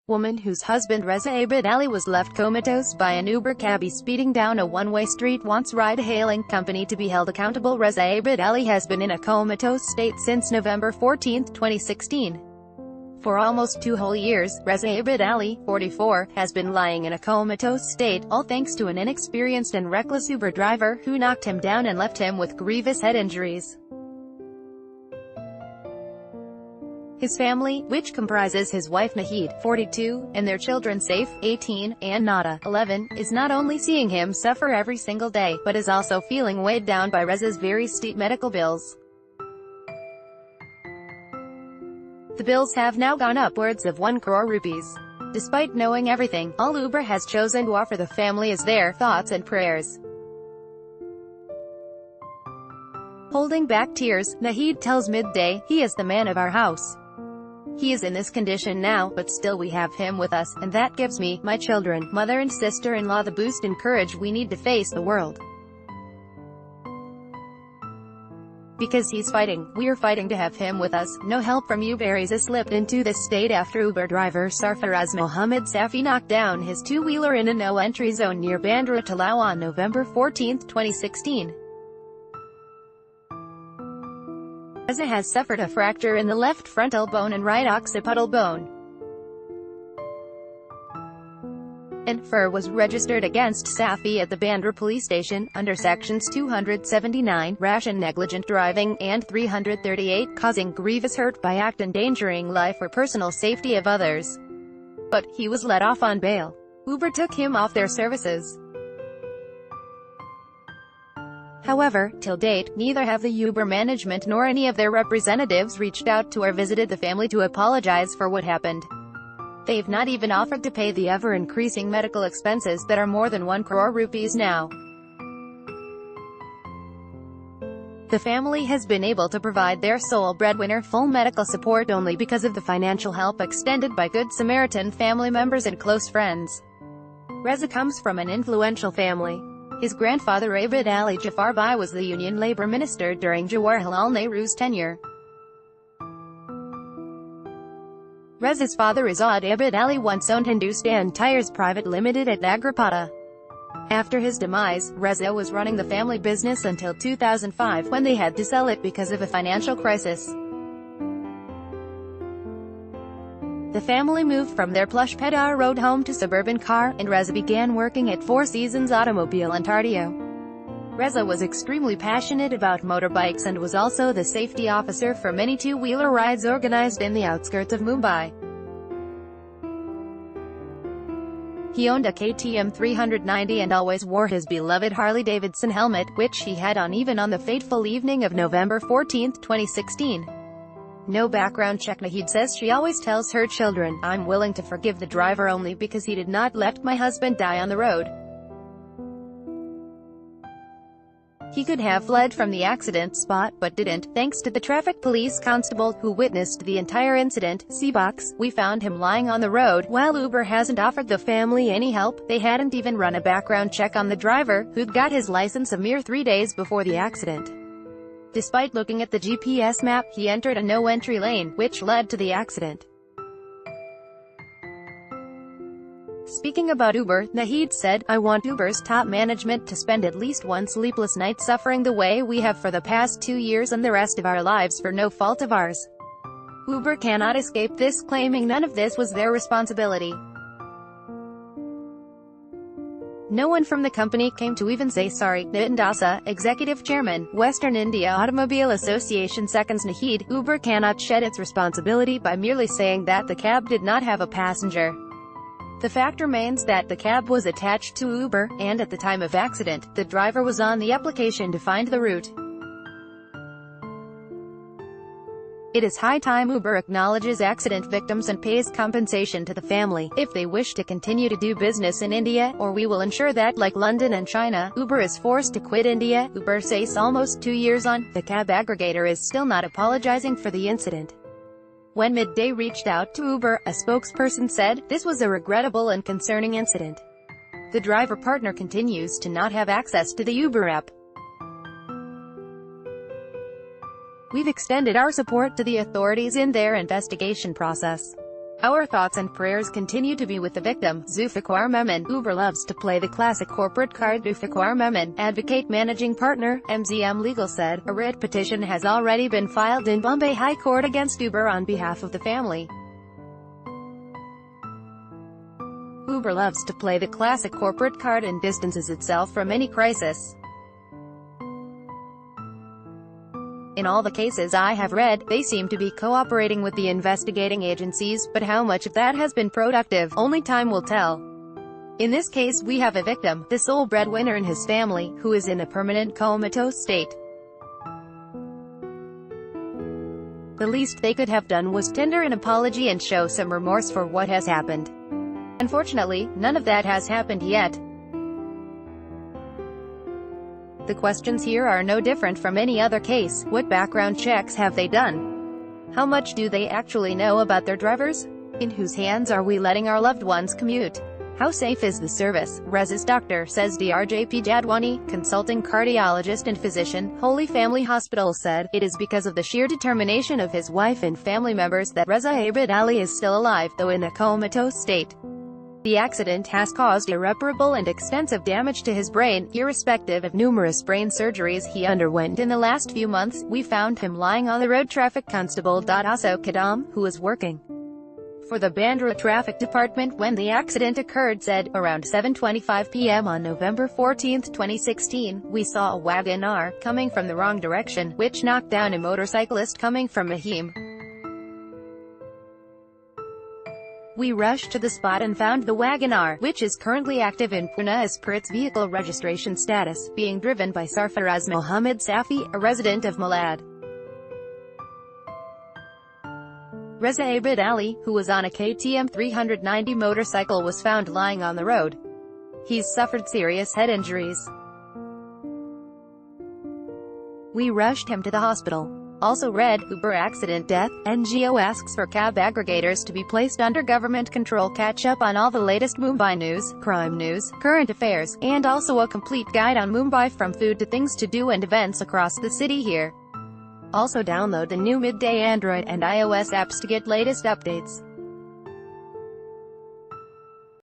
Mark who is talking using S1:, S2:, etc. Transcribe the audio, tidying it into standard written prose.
S1: Woman whose husband Reza Abed Ali was left comatose by an Uber cabbie speeding down a one-way street wants ride-hailing company to be held accountable. Reza Abed Ali has been in a comatose state since November 14, 2016. For almost 2 whole years, Reza Abed Ali, 44, has been lying in a comatose state, all thanks to an inexperienced and reckless Uber driver who knocked him down and left him with grievous head injuries. His family, which comprises his wife Nahid, 42, and their children Saif, 18, and Nada, 11, is not only seeing him suffer every single day, but is also feeling weighed down by Reza's very steep medical bills. The bills have now gone upwards of 1 crore rupees. Despite knowing everything, all Uber has chosen to offer the family is their thoughts and prayers. Holding back tears, Nahid tells Midday, "He is the man of our house. He is in this condition now, but still we have him with us, and that gives me, my children, mother and sister-in-law the boost and courage we need to face the world. Because he's fighting, we are fighting to have him with us. No help from Uber." Reza slipped into this state after Uber driver Sarfaraz Mohammed Safi knocked down his two-wheeler in a no-entry zone near Bandra Talao on November 14, 2016. Reza has suffered a fracture in the left frontal bone and right occipital bone. An FIR was registered against Safi at the Bandra police station, under sections 279, rash and negligent driving, and 338, causing grievous hurt by act endangering life or personal safety of others. But he was let off on bail. Uber took him off their services. However, till date, neither have the Uber management nor any of their representatives reached out to or visited the family to apologize for what happened. They've not even offered to pay the ever-increasing medical expenses that are more than 1 crore rupees now. The family has been able to provide their sole breadwinner full medical support only because of the financial help extended by Good Samaritan family members and close friends. Reza comes from an influential family. His grandfather Abed Ali Jafar Bhai was the Union Labour Minister during Jawaharlal Nehru's tenure. Reza's father Azad Abed Ali once owned Hindustan Tires Private Limited at Nagarpata. After his demise, Reza was running the family business until 2005 when they had to sell it because of a financial crisis. The family moved from their plush Pedar Road home to suburban car, and Reza began working at Four Seasons Automobile Ontario. Reza was extremely passionate about motorbikes and was also the safety officer for many two-wheeler rides organized in the outskirts of Mumbai. He owned a KTM 390 and always wore his beloved Harley-Davidson helmet, which he had on even on the fateful evening of November 14, 2016. No background check. Nahid says she always tells her children, "I'm willing to forgive the driver only because he did not let my husband die on the road. He could have fled from the accident spot, but didn't. Thanks to the traffic police constable who witnessed the entire incident, C-Box, we found him lying on the road." While Uber hasn't offered the family any help, they hadn't even run a background check on the driver, who'd got his license a mere 3 days before the accident. Despite looking at the GPS map, he entered a no-entry lane, which led to the accident. Speaking about Uber, Nahid said, "I want Uber's top management to spend at least one sleepless night suffering the way we have for the past 2 years and the rest of our lives for no fault of ours. Uber cannot escape this, claiming none of this was their responsibility. No one from the company came to even say sorry." Nitin Dasa, Executive Chairman, Western India Automobile Association, seconds Nahid. Uber cannot shed its responsibility by merely saying that the cab did not have a passenger. The fact remains that the cab was attached to Uber, and at the time of accident, the driver was on the application to find the route. It is high time Uber acknowledges accident victims and pays compensation to the family, if they wish to continue to do business in India, or we will ensure that, like London and China, Uber is forced to quit India. Uber says almost 2 years on, the cab aggregator is still not apologizing for the incident. When Midday reached out to Uber, a spokesperson said, "This was a regrettable and concerning incident. The driver partner continues to not have access to the Uber app. We've extended our support to the authorities in their investigation process. Our thoughts and prayers continue to be with the victim, Zulfikar Memon. Uber loves to play the classic corporate card. Zulfikar Memon, advocate managing partner, MZM Legal said, a writ petition has already been filed in Bombay High Court against Uber on behalf of the family. Uber loves to play the classic corporate card and distances itself from any crisis. In all the cases I have read, they seem to be cooperating with the investigating agencies, but how much of that has been productive, only time will tell. In this case we have a victim, the sole breadwinner in his family, who is in a permanent comatose state. The least they could have done was tender an apology and show some remorse for what has happened. Unfortunately, none of that has happened yet. The questions here are no different from any other case. What background checks have they done? How much do they actually know about their drivers? In whose hands are we letting our loved ones commute? How safe is the service? Rez's doctor, says Drjp Jadwani, consulting cardiologist and physician, Holy Family Hospital, said, it is because of the sheer determination of his wife and family members that Reza Abid Ali is still alive, though in a comatose state. The accident has caused irreparable and extensive damage to his brain, irrespective of numerous brain surgeries he underwent in the last few months. We found him lying on the road. Traffic Constable Ashok Kadam, who was working for the Bandra Traffic Department when the accident occurred, said, around 7:25 p.m. on November 14, 2016, we saw a Wagon-R coming from the wrong direction, which knocked down a motorcyclist coming from Mahim. We rushed to the spot and found the Wagon-R, which is currently active in Pune as per its vehicle registration status, being driven by Sarfaraz Mohammed Safi, a resident of Malad. Reza Abid Ali, who was on a KTM 390 motorcycle, was found lying on the road. He's suffered serious head injuries. We rushed him to the hospital. Also read, Uber accident death, NGO asks for cab aggregators to be placed under government control. Catch up on all the latest Mumbai news, crime news, current affairs, and also a complete guide on Mumbai from food to things to do and events across the city here. Also download the new Midday Android and iOS apps to get latest updates.